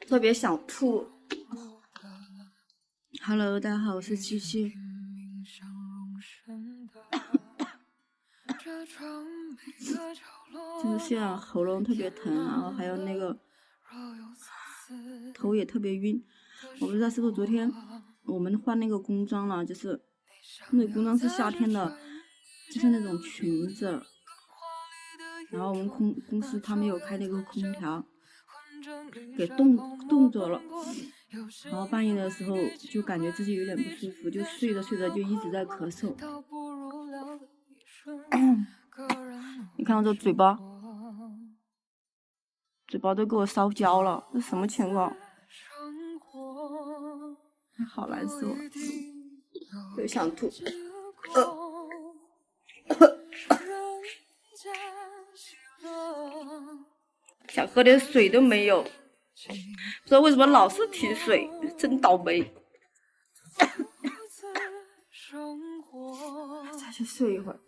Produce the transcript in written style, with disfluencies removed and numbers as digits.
特别想吐。Hello， 大家好，我是七七。就是现在喉咙特别疼，然后还有那个头也特别晕。我不知道是不是昨天我们换那个工装了，就是那个工装是夏天的，就是那种裙子。然后我们公司他没有开那个空调，给冻着了。然后半夜的时候就感觉自己有点不舒服，就睡着睡着就一直在咳嗽。你看我这嘴巴都给我烧焦了，这什么情况？好难受，又想吐。想喝点水都没有，不知道为什么老是提水，真倒霉。再去睡一会儿。